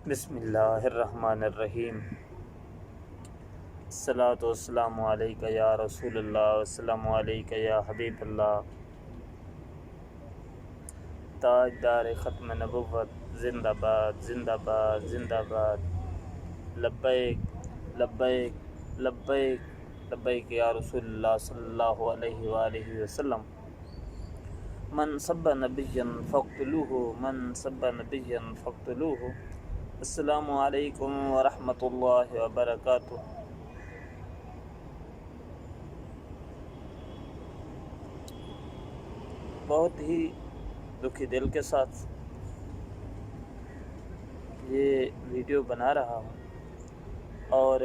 بسم اللہ الرحمن الرحیم۔ الصلاۃ والسلام علیکہ یا رسول اللہ، السلام علیکہ یا حبیب اللہ، تاجدار ختم نبوت، زندہ باد زندہ باد زندہ باد، لبیک لبیک لبیک لبیک یا رسول اللہ صلی اللہ علیہ وآلہ وسلم۔ من سب نبیا فاقتلوہ، من سب نبیا فاقتلوہ۔ السلام علیکم ورحمۃ اللہ وبرکاتہ۔ بہت ہی دکھی دل کے ساتھ یہ ویڈیو بنا رہا ہوں، اور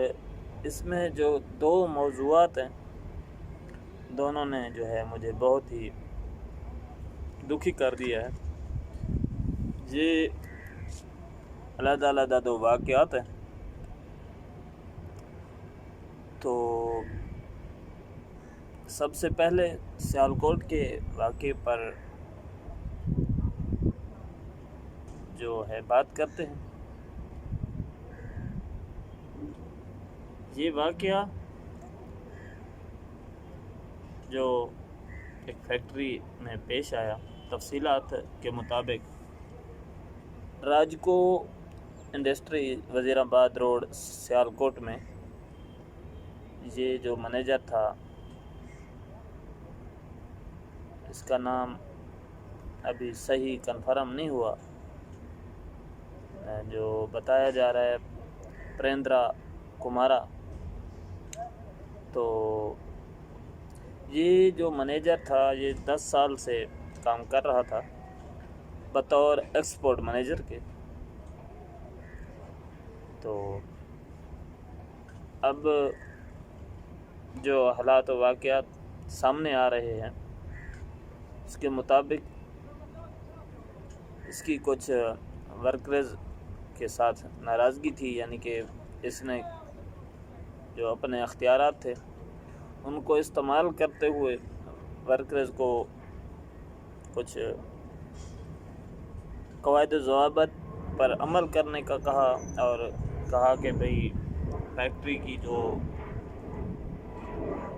اس میں جو دو موضوعات ہیں دونوں نے جو ہے مجھے بہت ہی دکھی کر دیا ہے۔ یہ علیحدہ علیحدہ دو واقعات ہیں، تو سب سے پہلے سیالکوٹ کے واقعے پر جو ہے بات کرتے ہیں۔ یہ واقعہ جو ایک فیکٹری میں پیش آیا، تفصیلات کے مطابق راجکو انڈسٹری وزیر آباد روڈ سیالکوٹ میں یہ جو منیجر تھا، اس کا نام ابھی صحیح کنفرم نہیں ہوا، جو بتایا جا رہا ہے پریندرا کمارا۔ تو یہ جو منیجر تھا یہ 10 سال سے کام کر رہا تھا بطور ایکسپورٹ منیجر کے۔ تو اب جو حالات و واقعات سامنے آ رہے ہیں اس کے مطابق اس کی کچھ ورکرز کے ساتھ ناراضگی تھی، یعنی کہ اس نے جو اپنے اختیارات تھے ان کو استعمال کرتے ہوئے ورکرز کو کچھ قواعد و ضوابط پر عمل کرنے کا کہا، اور کہا کہ بھئی فیکٹری کی جو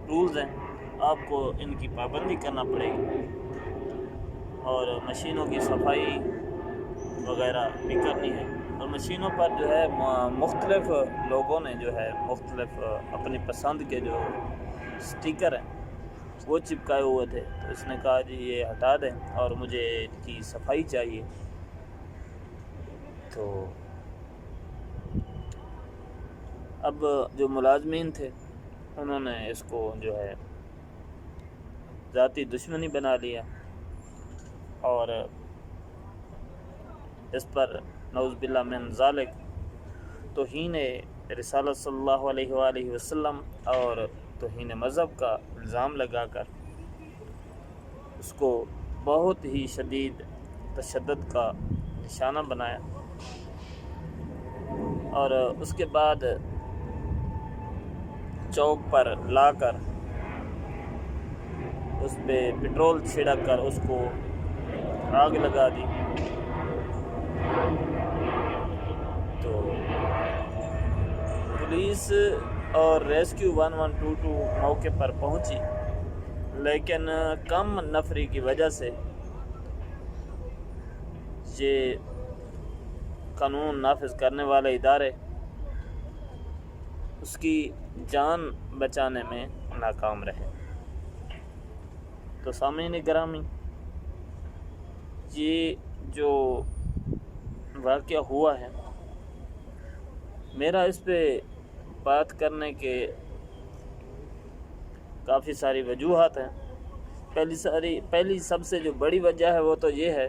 رولز ہیں آپ کو ان کی پابندی کرنا پڑے گی، اور مشینوں کی صفائی وغیرہ بھی کرنی ہے۔ اور مشینوں پر جو ہے مختلف لوگوں نے جو ہے مختلف اپنی پسند کے جو سٹیکر ہیں وہ چپکائے ہوئے تھے، تو اس نے کہا جی یہ ہٹا دیں اور مجھے ان کی صفائی چاہیے۔ تو اب جو ملازمین تھے انہوں نے اس کو جو ہے ذاتی دشمنی بنا لیا، اور اس پر نعوذ باللہ من ذالک توہین رسالت صلی اللہ علیہ وآلہ وسلم اور توہین مذہب کا الزام لگا کر اس کو بہت ہی شدید تشدد کا نشانہ بنایا، اور اس کے بعد چوک پر لا کر اس پہ پٹرول چھڑک کر اس کو آگ لگا دی۔ تو پولیس اور ریسکیو 1122 موقع پر پہنچی، لیکن کم نفری کی وجہ سے یہ قانون نافذ کرنے والے ادارے اس کی جان بچانے میں ناکام رہے۔ تو سامعین گرامی، یہ جو واقعہ ہوا ہے، میرا اس پہ بات کرنے کے کافی ساری وجوہات ہیں۔ پہلی سب سے جو بڑی وجہ ہے وہ تو یہ ہے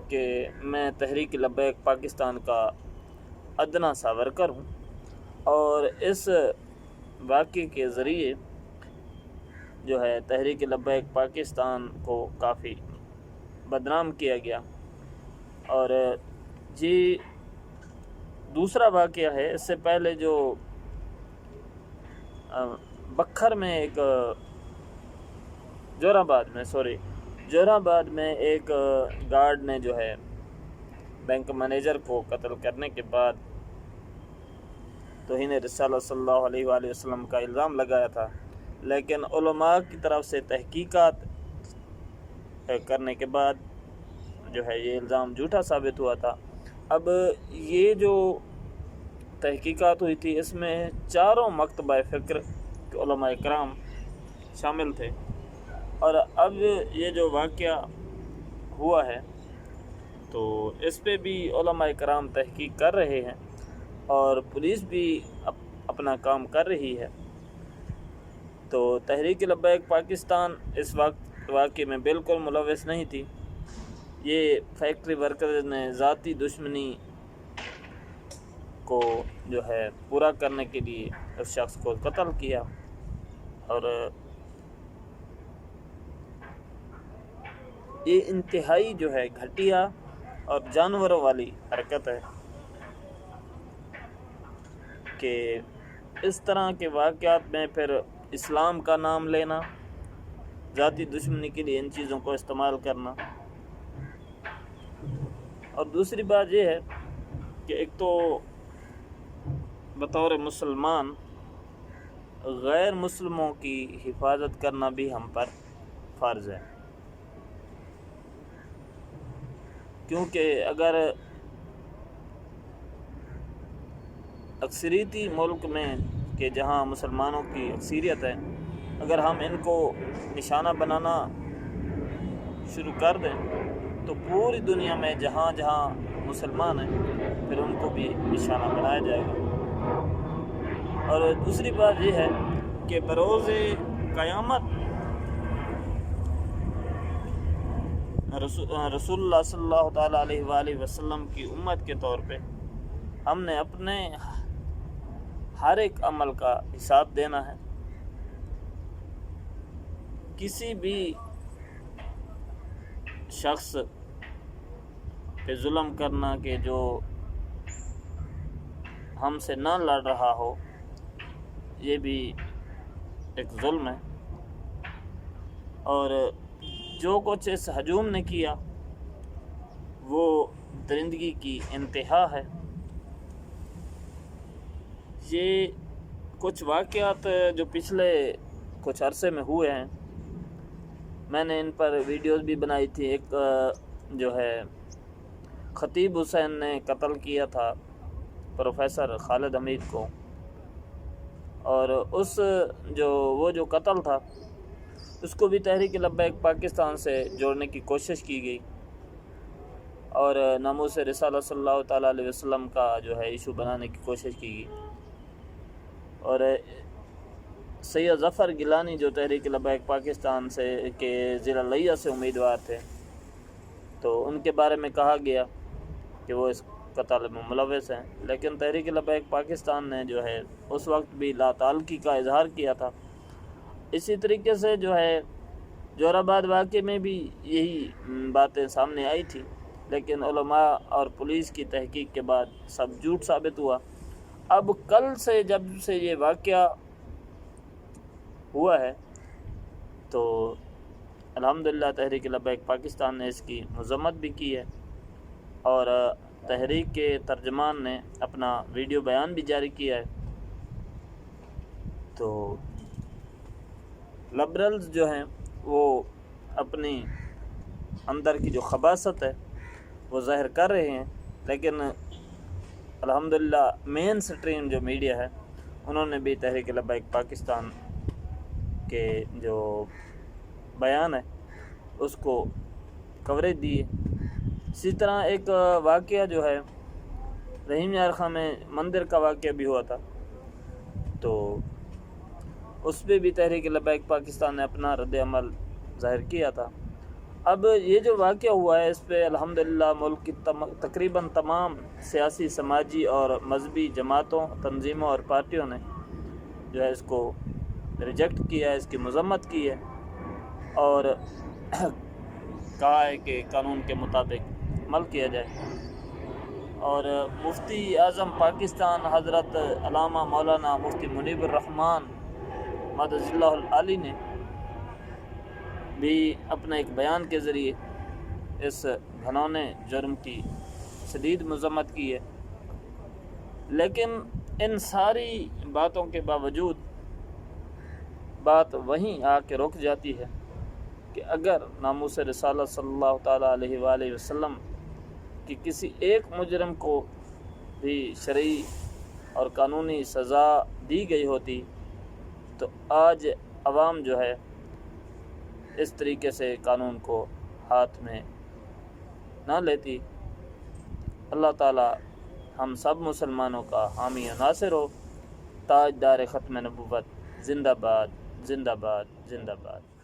کہ میں تحریک لبیک پاکستان کا ادنیٰ سا ورکر ہوں، اور اس واقعے کے ذریعے جو ہے تحریک لبیک پاکستان کو کافی بدنام کیا گیا۔ اور جی دوسرا واقعہ ہے، اس سے پہلے جو بکھر میں ایک جوراباد میں ایک گارڈ نے جو ہے बैंक मैनेजर को कत्ल करने के बाद तौहीन रिसालत सल्लल्लाहु अलैहि वसल्लम का इल्ज़ाम लगाया था, लेकिन उलमा की तरफ से तहकीकात करने के बाद जो है ये इल्ज़ाम झूठा साबित हुआ था। अब ये जो तहकीकात हुई थी इसमें चारों मकतबा फ़िक्र के उलमा इकराम शामिल थे, और अब ये जो वाक़या हुआ है तो इस पे भी उलमा इकराम तहकीक कर रहे हैं और पुलिस भी अपना काम कर रही है। तो तहरीक लब्बैक पाकिस्तान इस वक्त वाक़े में बिल्कुल मुलव्वस नहीं थी। ये फैक्ट्री वर्कर ने ज़ाती दुश्मनी को जो है पूरा करने के लिए उस शख्स को कत्ल किया, और ये इंतहाई जो है घटिया और जानवरों वाली हरकत है कि इस तरह के वाक़यात में फिर इस्लाम का नाम लेना, ज़ाती दुश्मनी के लिए इन चीज़ों को इस्तेमाल करना। और दूसरी बात यह है कि एक तो बतौर मुसलमान गैर मुस्लिमों की हिफाजत करना भी हम पर फ़र्ज़ है, क्योंकि अगर अक्सरियती मुल्क में कि जहाँ मुसलमानों की अक्सरियत है, अगर हम इनको निशाना बनाना शुरू कर दें तो पूरी दुनिया में जहाँ जहाँ मुसलमान हैं फिर उनको भी निशाना बनाया जाएगा। और दूसरी बात यह है कि बरोज़ क़यामत रसूलुल्लाह सल्लल्लाहु तआला अलैहि वसल्लम की उम्मत के तौर पे हमने अपने हर एक अमल का हिसाब देना है। किसी भी शख्स पे जुल्म करना कि जो हमसे ना लड़ रहा हो, ये भी एक जुल्म है। और जो कुछ इस हजूम ने किया वो दरिंदगी की इंतहा है। ये कुछ वाक़यात जो पिछले कुछ अरसे में हुए हैं, मैंने इन पर वीडियोस भी बनाई थी। एक जो है खतीब हुसैन ने कत्ल किया था प्रोफेसर खालिद हमीद को, और उस वो जो कत्ल था उसको भी तहरीक लब्बैक पाकिस्तान से जोड़ने की कोशिश की गई, और नामूस रिसालत सल्लल्लाहु तआला अलैहि वसल्लम का जो है इशू बनाने की कोशिश की गई। और सैयद ज़फ़र गिलानी जो तहरीक लब्बैक पाकिस्तान से के ज़िला लिया से उम्मीदवार थे, तो उनके बारे में कहा गया कि वो इस कत्ल में मुलव्वस हैं, लेकिन तहरीक लब्बैक पाकिस्तान ने जो है उस वक्त भी ला ताल्लुकी का इजहार किया था। इसी तरीके से जो है जोराबाद वाक़े में भी यही बातें सामने आई थी, लेकिन उलमा और पुलिस की तहकीक के बाद सब झूठ साबित हुआ। अब कल से जब से ये वाक़या हुआ है तो अल्हम्दुलिल्लाह तहरीक लब्बैक पाकिस्तान ने इसकी मज़म्मत भी की है, और तहरीक के तर्जमान ने अपना वीडियो बयान भी जारी किया है। तो लिबरल्स जो हैं वो अपनी अंदर की जो खबासत है वो ज़ाहिर कर रहे हैं, लेकिन अल्हम्दुलिल्लाह मेन स्ट्रीम जो मीडिया है उन्होंने भी तहरीक लब्बैक पाकिस्तान के जो बयान है उसको कवरेज दी है। इसी तरह एक वाक़या जो है रहीम यार खां में मंदिर का वाक़या भी हुआ था, तो उस पर भी तहरीक लब्बैक पाकिस्तान ने अपना रद्द अमल ज़ाहिर किया था। अब ये जो वाक़या हुआ है इस पर अल्हम्दुलिल्लाह मुल्क की तकरीबन तमाम सियासी, समाजी और मजहबी जमातों, तंजीमों और पार्टियों ने जो है इसको रिजेक्ट किया है, इसकी मज़म्मत की है, और कहा है कि कानून के मुताबिक अमल किया जाए। और मुफ्ती आज़म पाकिस्तान हज़रत अल्लामा मौलाना मुफ्ती मुनीबुर रहमान मदजिल्लाहुल आली ने भी अपने एक बयान के ज़रिए इस घिनौने जुर्म की شدید مذمت کی ہے، لیکن ان ساری باتوں کے باوجود بات وہیں آ کے رک جاتی ہے کہ اگر ناموس رسالت صلی اللہ تعالیٰ علیہ وآلہ وسلم کی کسی ایک مجرم کو بھی شرعی اور قانونی سزا دی گئی ہوتی تو آج عوام جو ہے اس طریقے سے قانون کو ہاتھ میں نہ لیتی۔ اللہ تعالی ہم سب مسلمانوں کا حامی و ناصر ہو۔ تاجدار ختم نبوت زندہ باد، زندہ باد، زندہ باد۔